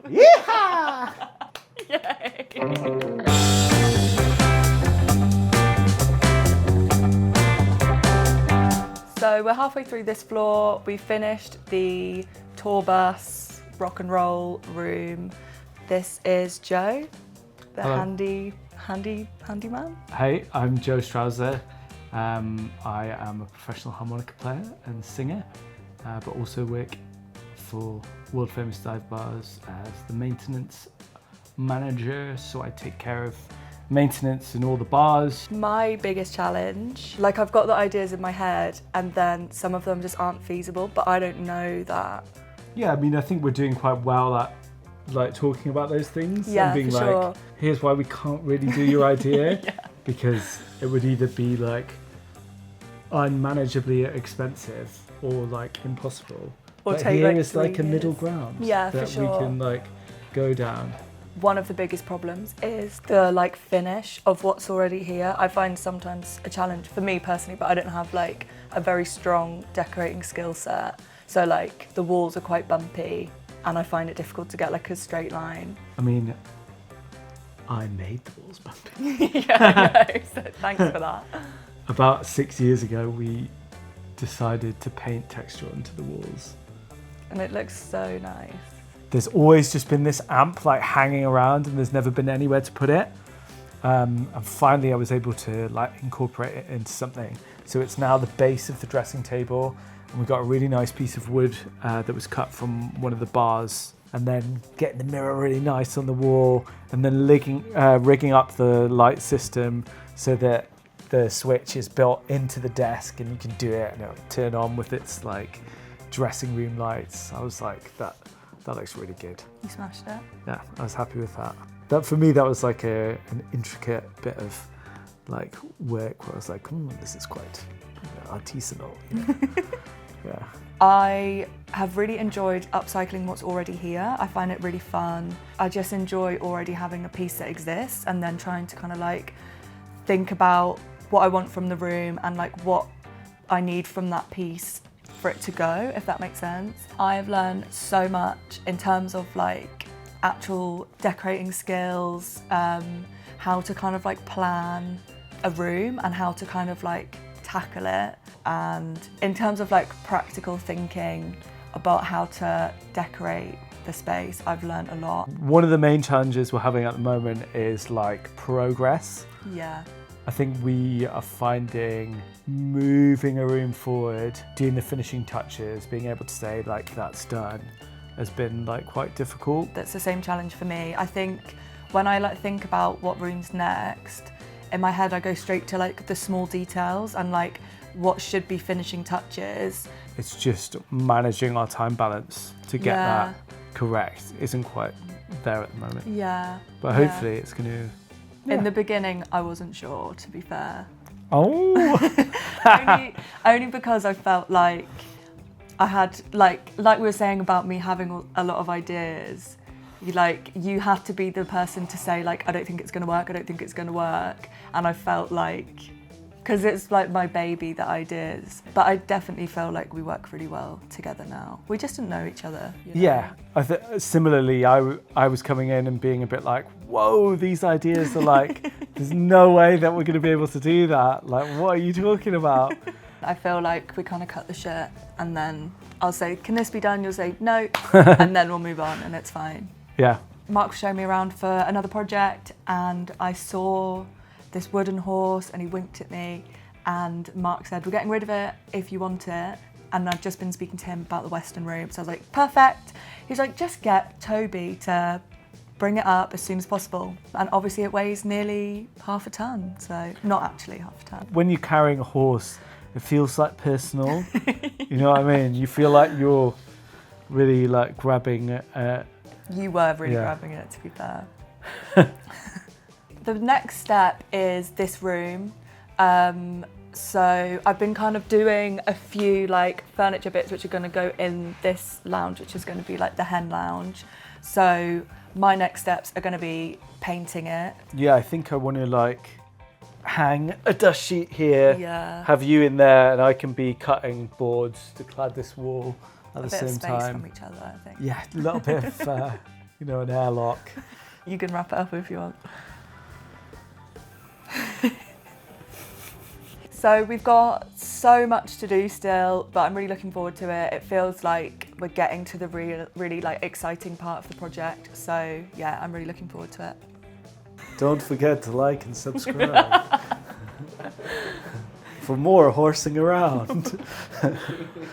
Yeehaw! Yay! So we're halfway through this floor. We finished the tour bus rock and roll room. This is Joe, the handyman. Hey, I'm Joe Strauser. I am a professional harmonica player and singer, but also work for world famous dive bars as the maintenance manager. So I take care of maintenance in all the bars. My biggest challenge, like I've got the ideas in my head and then some of them just aren't feasible, but I don't know that. Yeah, I mean, I think we're doing quite well at like talking about those things Yeah, and being for like, sure. here's why we can't really do your idea. Yeah. Because it would either be like unmanageably expensive or like impossible. Or but take here like is like 3 a middle years. ground Yeah, that for sure. we can like go down. One of the biggest problems is the like finish of what's already here. I find sometimes a challenge for me personally, but I don't have like a very strong decorating skill set. So like the walls are quite bumpy and I find it difficult to get like a straight line. I mean, I made the walls bumpy. Yeah, I know, so thanks for that. About 6 years ago, we decided to paint texture onto the walls. And it looks so nice. There's always just been this amp like hanging around and there's never been anywhere to put it. And finally I was able to like incorporate it into something. So it's now the base of the dressing table and we've got a really nice piece of wood that was cut from one of the bars, and then getting the mirror really nice on the wall and then rigging up the light system so that the switch is built into the desk and you can do it and it'll turn on with its like dressing room lights. I was like, that looks really good. You smashed it. Yeah, I was happy with that. That for me, that was like an intricate bit of like work where I was like, this is quite artisanal. Yeah. I have really enjoyed upcycling what's already here. I find it really fun. I just enjoy already having a piece that exists and then trying to kind of like think about what I want from the room and like what I need from that piece for it to go, if that makes sense. I have learned so much in terms of like actual decorating skills, how to kind of like plan a room and how to kind of like tackle it. And in terms of like practical thinking about how to decorate the space, I've learned a lot. One of the main challenges we're having at the moment is like progress. Yeah. I think we are finding moving a room forward, doing the finishing touches, being able to say like that's done has been like quite difficult. That's the same challenge for me. I think when I like think about what room's next, in my head I go straight to like the small details and like what should be finishing touches. It's just managing our time balance to get that correct isn't quite there at the moment. Yeah. But hopefully it's going to... In the beginning, I wasn't sure, to be fair. Oh! only because I felt like I had, like we were saying about me having a lot of ideas, you have to be the person to say, like, I don't think it's going to work, I don't think it's going to work. And I felt like, because it's like my baby, the ideas. But I definitely feel like we work really well together now. We just didn't know each other. You know? Yeah, similarly, I was coming in and being a bit like, whoa, these ideas are like, there's no way that we're going to be able to do that. Like, what are you talking about? I feel like we kind of cut the shit and then I'll say, can this be done? You'll say, no, and then we'll move on and it's fine. Yeah. Mark was showing me around for another project and I saw this wooden horse and he winked at me and Mark said, we're getting rid of it if you want it. And I've just been speaking to him about the Western room. So I was like, perfect. He's like, just get Toby to bring it up as soon as possible. And obviously it weighs nearly half a ton. So not actually half a ton. When you're carrying a horse, it feels like personal. You know what I mean? You feel like you're really like grabbing it. You were really grabbing it, to be fair. The next step is this room. So I've been kind of doing a few like furniture bits which are going to go in this lounge, which is going to be like the Hen Lounge. So my next steps are going to be painting it. Yeah, I think I want to like hang a dust sheet here, have you in there, and I can be cutting boards to clad this wall at the same time. From each other, I think. Yeah, a little bit of you know, an airlock. You can wrap it up if you want. So we've got so much to do still, but I'm really looking forward to it. It feels like we're getting to the really like exciting part of the project. So yeah, I'm really looking forward to it. Don't forget to like and subscribe for more horsing around.